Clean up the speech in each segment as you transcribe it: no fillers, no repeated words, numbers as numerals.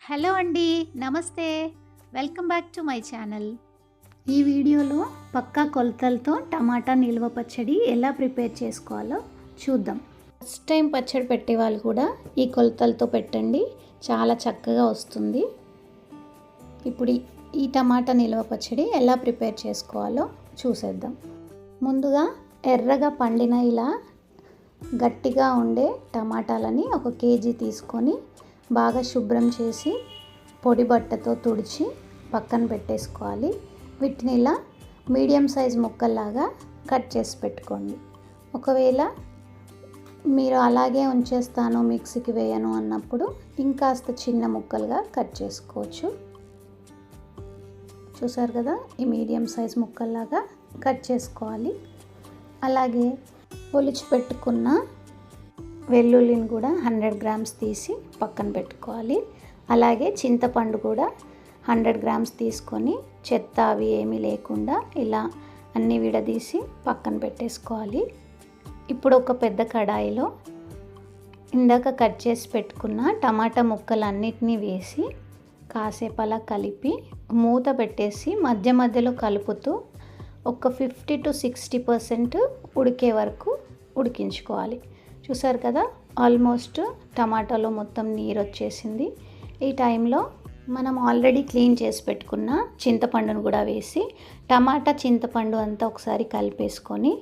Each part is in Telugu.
హలో అండి. నమస్తే. Welcome back to my channel. ఈ వీడియోలో పక్కా కొలతలతో టమాటా నిల్వ పచ్చడి ఎలా ప్రిపేర్ చేసుకోవాలో చూద్దాం. ఫస్ట్ టైం పచ్చడి పెట్టే వాళ్ళు కూడా ఈ కొలతలతో పెట్టండి, చాలా చక్కగా వస్తుంది. ఇప్పుడు ఈ టమాటా నిల్వ పచ్చడి ఎలా ప్రిపేర్ చేసుకోవాలో చూసేద్దాం. ముందుగా ఎర్రగా పండిన ఇలా గట్టిగా ఉండే టమాటాలని 1 కేజీ తీసుకొని బాగా శుభ్రం చేసి పొడి బట్టతో తుడిచి పక్కన పెట్టేసుకోవాలి. వీటిని ఇలా మీడియం సైజ్ ముక్కల్లాగా కట్ చేసి పెట్టుకోండి. ఒకవేళ మీరు అలాగే ఉంచేస్తాను మిక్సీకి వేయను అన్నప్పుడు ఇంకాస్త చిన్న ముక్కలుగా కట్ చేసుకోవచ్చు. చూసారు కదా, ఈ మీడియం సైజ్ ముక్కల్లాగా కట్ చేసుకోవాలి. అలాగే ఒలిచి పెట్టుకున్న వెల్లుల్లిని కూడా 100 గ్రామ్స్ తీసి పక్కన పెట్టుకోవాలి. అలాగే చింతపండు కూడా 100 గ్రామ్స్ తీసుకొని చెత్త అవి ఏమీ లేకుండా ఇలా అన్నీ విడదీసి పక్కన పెట్టేసుకోవాలి. ఇప్పుడు ఒక పెద్ద కడాయిలో ఇందాక కట్ చేసి పెట్టుకున్న టమాటా ముక్కలన్నిటినీ వేసి కాసేపు అలా కలిపి మూత పెట్టేసి మధ్య మధ్యలో కలుపుతూ ఒక 50 to 60% ఉడికే వరకు ఉడికించుకోవాలి. చూసారు కదా, ఆల్మోస్ట్ టమాటాలో మొత్తం నీరు వచ్చేసింది. ఈ టైంలో మనం ఆల్రెడీ క్లీన్ చేసి పెట్టుకున్న చింతపండును కూడా వేసి టమాటా చింతపండు అంతా ఒకసారి కలిపేసుకొని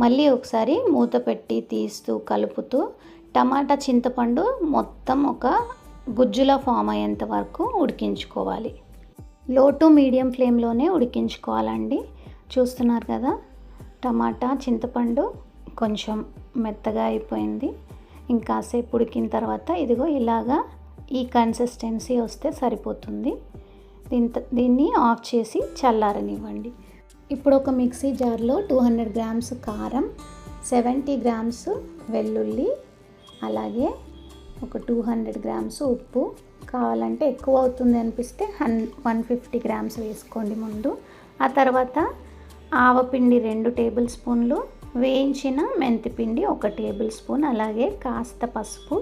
మళ్ళీ ఒకసారి మూత పెట్టి తీస్తూ కలుపుతూ టమాటా చింతపండు మొత్తం ఒక గుజ్జులా ఫామ్ అయ్యేంత వరకు ఉడికించుకోవాలి. లో టు మీడియం ఫ్లేమ్లోనే ఉడికించుకోవాలండి. చూస్తున్నారు కదా, టమాటా చింతపండు కొంచెం మెత్తగా అయిపోయింది. ఇంకాసేపు ఉడికిన తర్వాత ఇదిగో ఇలాగా ఈ కన్సిస్టెన్సీ వస్తే సరిపోతుంది. దీన్ని ఆఫ్ చేసి చల్లారనివ్వండి. ఇప్పుడు ఒక మిక్సీ జార్లో 200 గ్రామ్స్ కారం, 70 గ్రామ్స్ వెల్లుల్లి, అలాగే ఒక 200 గ్రామ్స్ ఉప్పు, కావాలంటే ఎక్కువ అవుతుంది అనిపిస్తే 150 గ్రామ్స్ వేసుకోండి ముందు. ఆ తర్వాత ఆవపిండి 2 టేబుల్ స్పూన్లు, వేయించిన మెంతిపిండి 1 టేబుల్ స్పూన్, అలాగే కాస్త పసుపు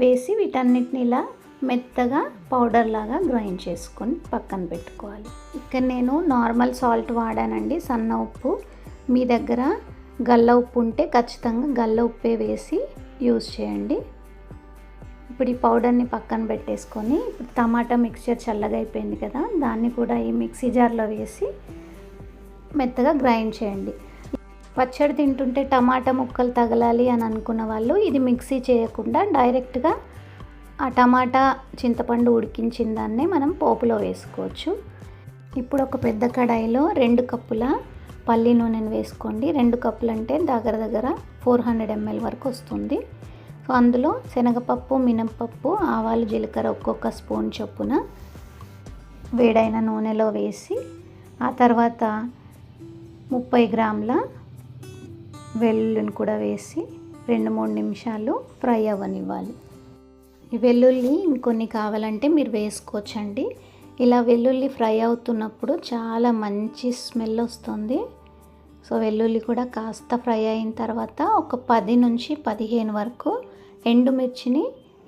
వేసి వీటన్నిటిని ఇలా మెత్తగా పౌడర్ లాగా గ్రైండ్ చేసుకొని పక్కన పెట్టుకోవాలి. ఇక్కడ నేను నార్మల్ సాల్ట్ వాడానండి, సన్న ఉప్పు. మీ దగ్గర గల్ల ఉప్పు ఉంటే ఖచ్చితంగా గల్ల ఉప్పే వేసి యూజ్ చేయండి. ఇప్పుడు ఈ పౌడర్ని పక్కన పెట్టేసుకొని టమాటా మిక్చర్ చల్లగా అయిపోయింది కదా, దాన్ని కూడా ఈ మిక్సీ జార్లో వేసి మెత్తగా గ్రైండ్ చేయండి. పచ్చడి తింటుంటే టమాటా ముక్కలు తగలాలి అని అనుకున్న వాళ్ళు ఇది మిక్సీ చేయకుండా డైరెక్ట్గా ఆ టమాటా చింతపండు ఉడికించిన దాన్నే మనం పోపులో వేసుకోవచ్చు. ఇప్పుడు ఒక పెద్ద కడాయిలో 2 కప్పుల పల్లి నూనెను వేసుకోండి. 2 కప్పులు అంటే దగ్గర 400 ml వరకు వస్తుంది. సో అందులో శనగపప్పు, మినపప్పు, ఆవాలు, జీలకర్ర ఒక్కొక్క స్పూన్ చొప్పున వేడైన నూనెలో వేసి ఆ తర్వాత 30 గ్రాముల వెల్లుల్లిని కూడా వేసి 2-3 నిమిషాలు ఫ్రై అవ్వనివ్వాలి. ఈ వెల్లుల్లి ఇంకొన్ని కావాలంటే మీరు వేసుకోవచ్చండి. ఇలా వెల్లుల్లి ఫ్రై అవుతున్నప్పుడు చాలా మంచి స్మెల్ వస్తుంది. సో వెల్లుల్లి కూడా కాస్త ఫ్రై అయిన తర్వాత ఒక 10 నుంచి 15 వరకు ఎండుమిర్చిని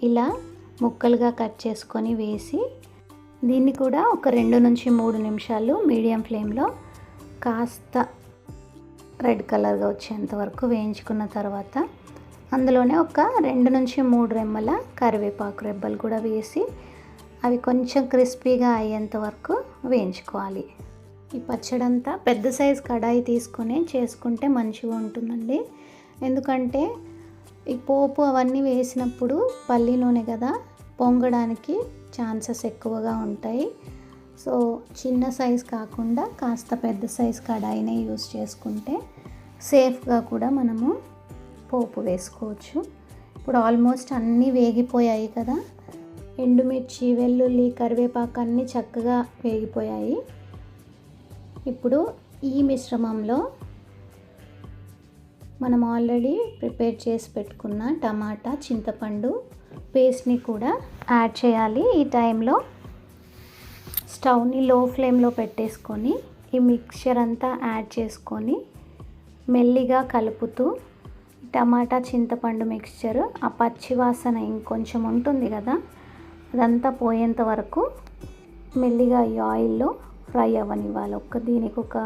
ఇలా ముక్కలుగా కట్ చేసుకొని వేసి దీన్ని కూడా ఒక 2 నుంచి 3 నిమిషాలు మీడియం ఫ్లేమ్లో కాస్త రెడ్ కలర్గా వచ్చేంత వరకు వేయించుకున్న తర్వాత అందులోనే ఒక 2 నుంచి 3 రెమ్మల కరివేపాకు రెబ్బలు కూడా వేసి అవి కొంచెం క్రిస్పీగా అయ్యేంత వరకు వేయించుకోవాలి. ఈ పచ్చడంతా పెద్ద సైజు కడాయి తీసుకొని చేసుకుంటే మంచిగా ఉంటుందండి. ఎందుకంటే ఈ పోపు అవన్నీ వేసినప్పుడు పల్లి నూనె కదా, పొంగడానికి ఛాన్సెస్ ఎక్కువగా ఉంటాయి. సో చిన్న సైజు కాకుండా కాస్త పెద్ద సైజు కడాయినే యూజ్ చేసుకుంటే సేఫ్గా కూడా మనము పోపు వేసుకోవచ్చు. ఇప్పుడు ఆల్మోస్ట్ అన్నీ వేగిపోయాయి కదా, ఎండుమిర్చి, వెల్లుల్లి, కరివేపాకు అన్నీ చక్కగా వేగిపోయాయి. ఇప్పుడు ఈ మిశ్రమంలో మనం ఆల్రెడీ ప్రిపేర్ చేసి పెట్టుకున్న టమాటా చింతపండు పేస్ట్ని కూడా యాడ్ చేయాలి. ఈ టైంలో స్టవ్ని లో ఫ్లేమ్లో పెట్టేసుకొని ఈ మిక్చర్ అంతా యాడ్ చేసుకొని మెల్లిగా కలుపుతూ టమాటా చింతపండు మిక్చర్ ఆ పచ్చివాసన ఇంకొంచెం ఉంటుంది కదా, ఇదంతా పోయేంత వరకు మెల్లిగా ఈ ఆయిల్లో ఫ్రై అవ్వనివ్వాలి. దీనికి ఒక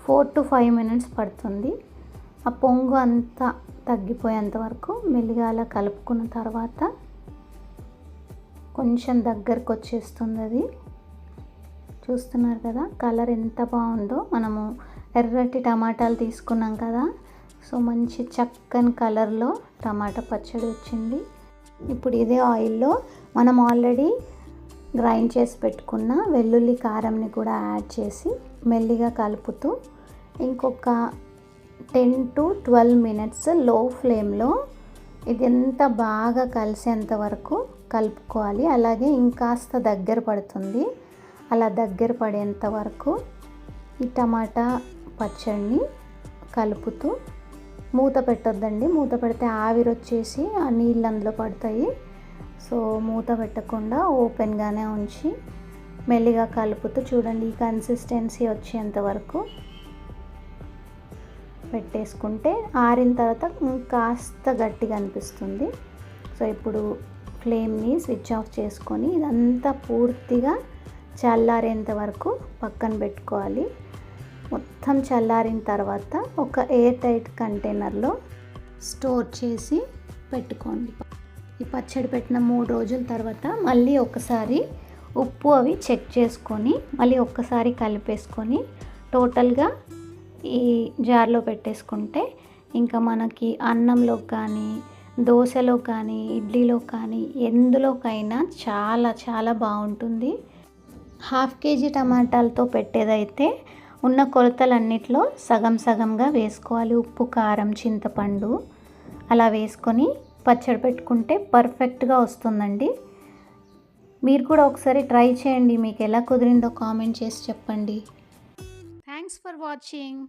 4 to 5 minutes పడుతుంది. ఆ పొంగు అంతా తగ్గిపోయేంత వరకు మెల్లిగా అలా కలుపుకున్న తర్వాత కొంచెం దగ్గరకు వచ్చేస్తుంది. అది చూస్తున్నారు కదా, కలర్ ఎంత బాగుందో. మనము ఎర్రటి టమాటాలు తీసుకున్నాం కదా, సో మంచి చక్కని కలర్లో టమాటా పచ్చడి వచ్చింది. ఇప్పుడు ఇదే ఆయిల్లో మనం ఆల్రెడీ గ్రైండ్ చేసి పెట్టుకున్న వెల్లుల్లి కారంని కూడా యాడ్ చేసి మెల్లిగా కలుపుతూ ఇంకొక 10 to 12 minutes లో ఫ్లేమ్లో ఇది ఎంత బాగా కలిసేంత వరకు కలుపుకోవాలి. అలాగే ఇంకాస్త దగ్గర పడుతుంది. అలా దగ్గర పడేంత వరకు ఈ టమాటా పచ్చడిని కలుపుతూ మూత పెట్టొద్దండి. మూత పెడితే ఆవిరి వచ్చేసి ఆ నీళ్ళు అందులో పడతాయి. సో మూత పెట్టకుండా ఓపెన్గానే ఉంచి మెల్లిగా కలుపుతూ చూడండి, ఈ కన్సిస్టెన్సీ వచ్చేంత వరకు పెట్టేసుకుంటే ఆరిన తర్వాత కాస్త గట్టిగా అనిపిస్తుంది. సో ఇప్పుడు ఫ్లేమ్ని స్విచ్ ఆఫ్ చేసుకొని ఇదంతా పూర్తిగా చల్లారేంత వరకు పక్కన పెట్టుకోవాలి. మొత్తం చల్లారిన తర్వాత ఒక ఎయిర్ టైట్ కంటైనర్లో స్టోర్ చేసి పెట్టుకోండి. ఈ పచ్చడి పెట్టిన 3 రోజుల తర్వాత మళ్ళీ ఒకసారి ఉప్పు అవి చెక్ చేసుకొని మళ్ళీ ఒక్కసారి కలిపేసుకొని టోటల్గా ఈ జార్లో పెట్టేసుకుంటే ఇంకా మనకి అన్నంలో కానీ దోశలో కానీ ఇడ్లీలో కానీ ఎందులోకైనా చాలా చాలా బాగుంటుంది. 1/2 kg టమాటాలతో పెట్టేదైతే ఉన్న కొలతలన్నిట్లో సగం సగంగా వేసుకోవాలి. ఉప్పు, కారం, చింతపండు అలా వేసుకొని పచ్చడి పెట్టుకుంటే పర్ఫెక్ట్గా వస్తుందండి. మీరు కూడా ఒకసారి ట్రై చేయండి. మీకు ఎలా కుదిరిందో కామెంట్ చేసి చెప్పండి. Thanks for watching.